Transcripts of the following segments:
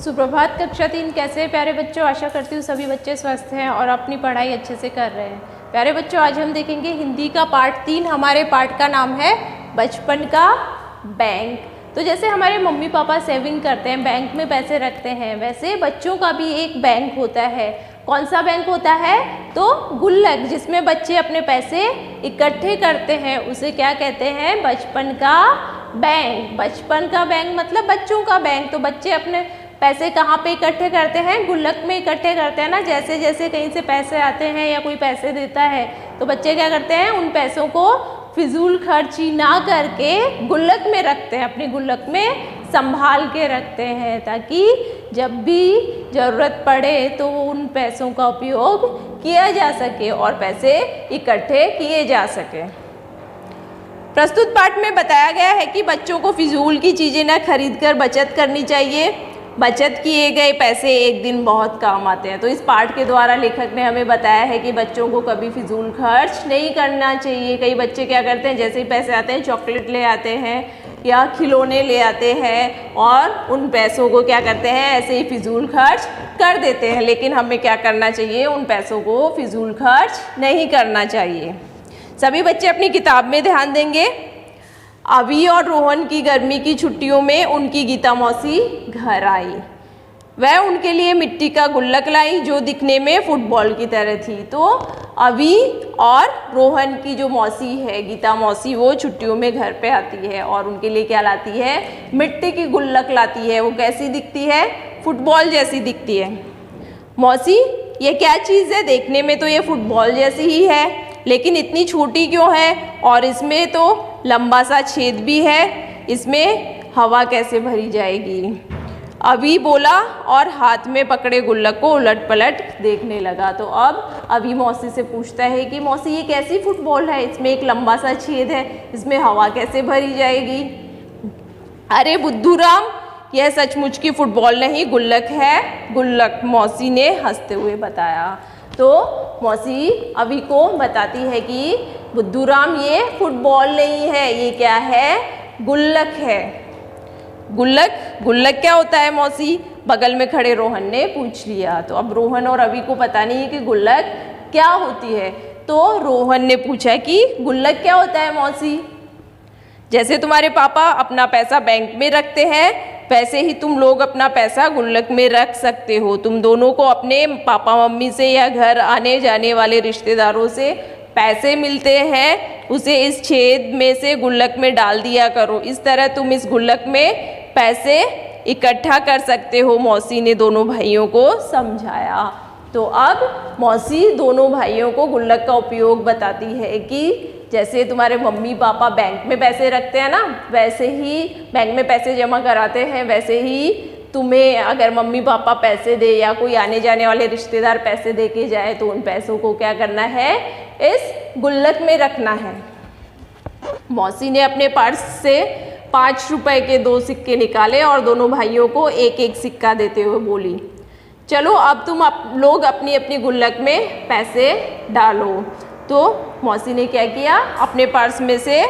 सुप्रभात कक्षा 3। कैसे प्यारे बच्चों, आशा करती हूँ सभी बच्चे स्वस्थ हैं और अपनी पढ़ाई अच्छे से कर रहे हैं। प्यारे बच्चों, आज हम देखेंगे हिंदी का पाठ 3। हमारे पाठ का नाम है बचपन का बैंक। तो जैसे हमारे मम्मी पापा सेविंग करते हैं, बैंक में पैसे रखते हैं, वैसे बच्चों का भी एक बैंक होता है। कौन सा बैंक होता है? तो गुल्लक, जिसमें बच्चे अपने पैसे इकट्ठे करते हैं, उसे क्या कहते हैं? बचपन का बैंक। बचपन का बैंक मतलब बच्चों का बैंक। तो बच्चे अपने पैसे कहाँ पे इकट्ठे करते हैं? गुल्लक में इकट्ठे करते हैं ना। जैसे जैसे कहीं से पैसे आते हैं या कोई पैसे देता है तो बच्चे क्या करते हैं? उन पैसों को फिजूल खर्ची ना करके गुल्लक में रखते हैं, अपनी गुल्लक में संभाल के रखते हैं, ताकि जब भी ज़रूरत पड़े तो उन पैसों का उपयोग किया जा सके और पैसे इकट्ठे किए जा सके। प्रस्तुत पाठ में बताया गया है कि बच्चों को फिजूल की चीज़ें न खरीदकर बचत करनी चाहिए। बचत किए गए पैसे एक दिन बहुत काम आते हैं। तो इस पाठ के द्वारा लेखक ने हमें बताया है कि बच्चों को कभी फिजूल खर्च नहीं करना चाहिए। कई बच्चे क्या करते हैं, जैसे ही पैसे आते हैं चॉकलेट ले आते हैं या खिलौने ले आते हैं और उन पैसों को क्या करते हैं? ऐसे ही फिजूल खर्च कर देते हैं। लेकिन हमें क्या करना चाहिए? उन पैसों को फिजूल खर्च नहीं करना चाहिए। सभी बच्चे अपनी किताब में ध्यान देंगे। अभी और रोहन की गर्मी की छुट्टियों में उनकी गीता मौसी घर आई। वह उनके लिए मिट्टी का गुल्लक लाई जो दिखने में फुटबॉल की तरह थी। तो अभी और रोहन की जो मौसी है, गीता मौसी, वो छुट्टियों में घर पे आती है और उनके लिए क्या लाती है? मिट्टी की गुल्लक लाती है। वो कैसी दिखती है? फुटबॉल जैसी दिखती है। मौसी, ये क्या चीज़ है? देखने में तो ये फुटबॉल जैसी ही है, लेकिन इतनी छोटी क्यों है? और इसमें तो लंबा सा छेद भी है, इसमें हवा कैसे भरी जाएगी? अभी बोला और हाथ में पकड़े गुल्लक को उलट पलट देखने लगा। तो अब अभी मौसी से पूछता है कि मौसी, ये कैसी फुटबॉल है? इसमें एक लंबा सा छेद है, इसमें हवा कैसे भरी जाएगी? अरे बुद्धूराम, यह सचमुच की फुटबॉल नहीं, गुल्लक है, गुल्लक, मौसी ने हंसते हुए बताया। तो मौसी अभी को बताती है कि बुद्धूराम, ये फुटबॉल नहीं है, ये क्या है? गुल्लक है। गुल्लक? गुल्लक क्या होता है मौसी? बगल में खड़े रोहन ने पूछ लिया। तो अब रोहन और अभी को पता नहीं है कि गुल्लक क्या होती है। तो रोहन ने पूछा कि गुल्लक क्या होता है मौसी? जैसे तुम्हारे पापा अपना पैसा बैंक में रखते हैं, वैसे ही तुम लोग अपना पैसा गुल्लक में रख सकते हो। तुम दोनों को अपने पापा मम्मी से या घर आने जाने वाले रिश्तेदारों से पैसे मिलते हैं, उसे इस छेद में से गुल्लक में डाल दिया करो। इस तरह तुम इस गुल्लक में पैसे इकट्ठा कर सकते हो, मौसी ने दोनों भाइयों को समझाया। तो अब मौसी दोनों भाइयों को गुल्लक का उपयोग बताती है कि जैसे तुम्हारे मम्मी पापा बैंक में पैसे रखते हैं ना, वैसे ही बैंक में पैसे जमा कराते हैं, वैसे ही तुम्हें अगर मम्मी पापा पैसे दे या कोई आने जाने वाले रिश्तेदार पैसे दे के जाए तो उन पैसों को क्या करना है? इस गुल्लक में रखना है। मौसी ने अपने पर्स से 5 रुपए के 2 सिक्के निकाले और दोनों भाइयों को एक एक सिक्का देते हुए बोली, चलो अब तुम लोग अपनी अपनी गुल्लक में पैसे डालो। तो मौसी ने क्या किया? अपने पर्स में से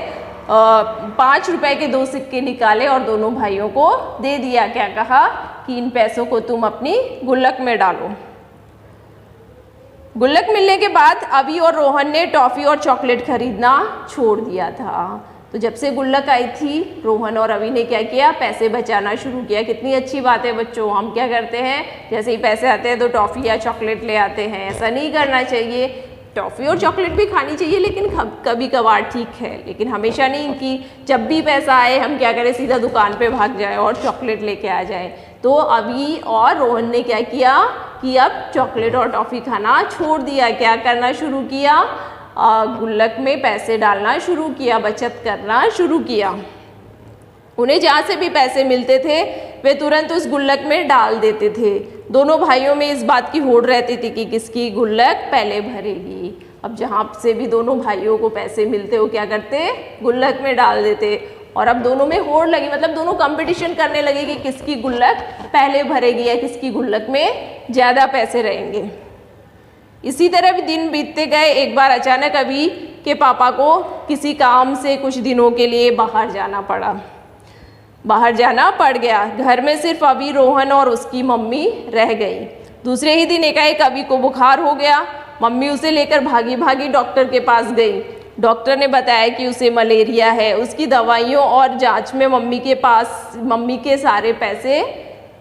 5 रुपए के 2 सिक्के निकाले और दोनों भाइयों को दे दिया। क्या कहा? कि इन पैसों को तुम अपनी गुल्लक में डालो। गुल्लक मिलने के बाद अभी और रोहन ने टॉफ़ी और चॉकलेट खरीदना छोड़ दिया था। तो जब से गुल्लक आई थी, रोहन और अभी ने क्या किया? पैसे बचाना शुरू किया। कितनी अच्छी बात है बच्चों। हम क्या करते हैं, जैसे ही पैसे आते हैं तो टॉफ़ी या चॉकलेट ले आते हैं। ऐसा नहीं करना चाहिए। टॉफ़ी और चॉकलेट भी खानी चाहिए, लेकिन कभी कभार ठीक है, लेकिन हमेशा नहीं कि जब भी पैसा आए हम क्या करें, सीधा दुकान पे भाग जाए और चॉकलेट लेके आ जाए। तो अभी और रोहन ने क्या किया कि अब चॉकलेट और टॉफ़ी खाना छोड़ दिया। क्या करना शुरू किया? गुल्लक में पैसे डालना शुरू किया, बचत करना शुरू किया। उन्हें जहाँ से भी पैसे मिलते थे वे तुरंत उस गुल्लक में डाल देते थे। दोनों भाइयों में इस बात की होड़ रहती थी कि किसकी गुल्लक पहले भरेगी। अब जहाँ से भी दोनों भाइयों को पैसे मिलते वो क्या करते? गुल्लक में डाल देते। और अब दोनों में होड़ लगी, मतलब दोनों कंपटीशन करने लगे कि किसकी गुल्लक पहले भरेगी या किसकी गुल्लक में ज़्यादा पैसे रहेंगे। इसी तरह भी दिन बीतते गए। एक बार अचानक अभी के पापा को किसी काम से कुछ दिनों के लिए बाहर जाना पड़ा। बाहर जाना पड़ गया। घर में सिर्फ अभी रोहन और उसकी मम्मी रह गई। दूसरे ही दिन एकाएक अभी को बुखार हो गया। मम्मी उसे लेकर भागी भागी डॉक्टर के पास गई। डॉक्टर ने बताया कि उसे मलेरिया है। उसकी दवाइयों और जांच में मम्मी के सारे पैसे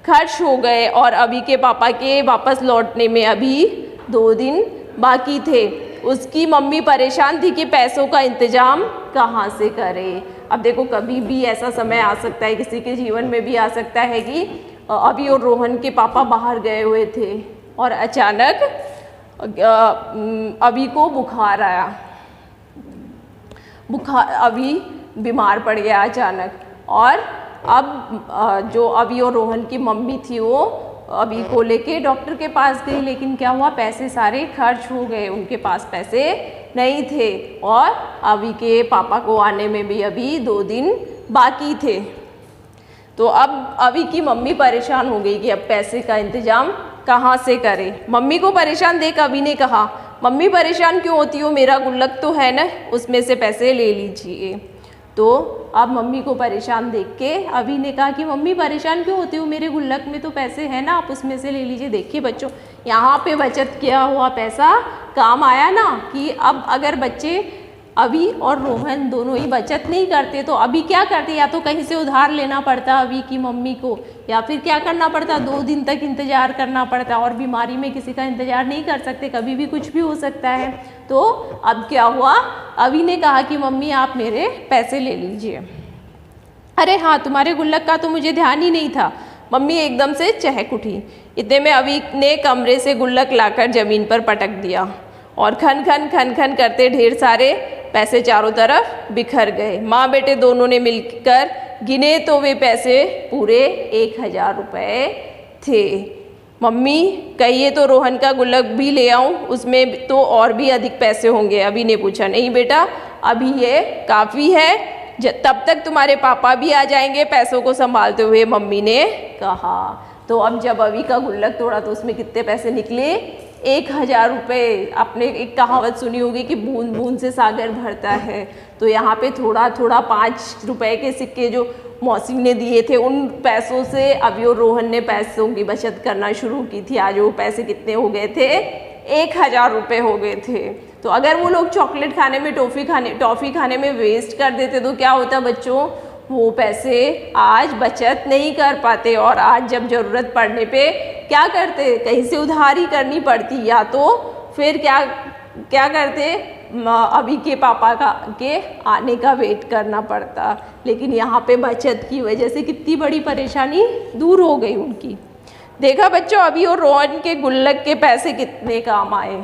खर्च हो गए और अभी के पापा के वापस लौटने में अभी 2 दिन बाकी थे। उसकी मम्मी परेशान थी कि पैसों का इंतजाम कहाँ से करे। अब देखो, कभी भी ऐसा समय आ सकता है, किसी के जीवन में भी आ सकता है कि अभी और रोहन के पापा बाहर गए हुए थे और अचानक अभी को बुखार आया। अभी बीमार पड़ गया अचानक। और अब जो अभी और रोहन की मम्मी थी वो अभी को लेके डॉक्टर के पास गई, लेकिन क्या हुआ, पैसे सारे खर्च हो गए। उनके पास पैसे नहीं थे और अभी के पापा को आने में भी अभी 2 दिन बाकी थे। तो अब अभी की मम्मी परेशान हो गई कि अब पैसे का इंतजाम कहाँ से करे। मम्मी को परेशान देख अभी ने कहा, मम्मी परेशान क्यों होती हो, मेरा गुल्लक तो है ना, उसमें से पैसे ले लीजिए। तो अब मम्मी को परेशान देख के अभी ने कहा कि मम्मी परेशान क्यों होती हो, मेरे गुल्लक में तो पैसे हैं ना, आप उसमें से ले लीजिए। देखिए बच्चों, यहाँ पे बचत किया हुआ पैसा काम आया ना, कि अब अगर बच्चे अभी और रोहन दोनों ही बचत नहीं करते तो अभी क्या करते, या तो कहीं से उधार लेना पड़ता अभी की मम्मी को, या फिर क्या करना पड़ता, 2 दिन तक इंतज़ार करना पड़ता। और बीमारी में किसी का इंतज़ार नहीं कर सकते, कभी भी कुछ भी हो सकता है। तो अब क्या हुआ, अभी ने कहा कि मम्मी आप मेरे पैसे ले लीजिए। अरे हाँ, तुम्हारे गुल्लक का तो मुझे ध्यान ही नहीं था। मम्मी एकदम से चहक उठी। इतने में अभी ने कमरे से गुल्लक लाकर ज़मीन पर पटक दिया और खन खन करते ढेर सारे पैसे चारों तरफ बिखर गए। माँ बेटे दोनों ने मिलकर गिने तो वे पैसे पूरे 1000 रुपये थे। मम्मी कहिए तो रोहन का गुल्लक भी ले आऊं, उसमें तो और भी अधिक पैसे होंगे। अभी ने पूछा, नहीं बेटा, अभी ये काफ़ी है, तब तक तुम्हारे पापा भी आ जाएंगे पैसों को संभालते हुए, मम्मी ने कहा। तो अब जब अभी का गुल्लक तोड़ा तो उसमें कितने पैसे निकले, 1000 रुपये। आपने एक कहावत सुनी होगी कि बूंद बूंद से सागर भरता है। तो यहाँ पे थोड़ा थोड़ा 5 रुपए के सिक्के जो मौसी ने दिए थे, उन पैसों से अभी और रोहन ने पैसों की बचत करना शुरू की थी। आज वो पैसे कितने हो गए थे, 1000 रुपये हो गए थे। तो अगर वो लोग चॉकलेट खाने में, टॉफ़ी खाने में वेस्ट कर देते तो क्या होता बच्चों, वो पैसे आज बचत नहीं कर पाते और आज जब ज़रूरत पड़ने पे क्या करते, कहीं से उधारी करनी पड़ती, या तो फिर क्या करते, अभी के पापा के आने का वेट करना पड़ता। लेकिन यहाँ पे बचत की वजह से कितनी बड़ी परेशानी दूर हो गई उनकी। देखा बच्चों, अभी और रोहन के गुल्लक के पैसे कितने काम आए।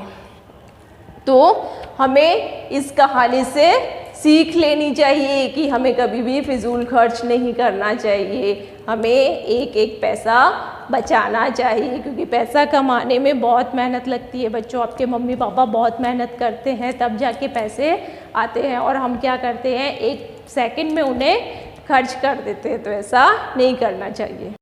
तो हमें इस कहानी से सीख लेनी चाहिए कि हमें कभी भी फिजूल खर्च नहीं करना चाहिए। हमें एक एक पैसा बचाना चाहिए, क्योंकि पैसा कमाने में बहुत मेहनत लगती है बच्चों। आपके मम्मी पापा बहुत मेहनत करते हैं तब जाके पैसे आते हैं, और हम क्या करते हैं, 1 सेकंड में उन्हें खर्च कर देते हैं। तो ऐसा नहीं करना चाहिए।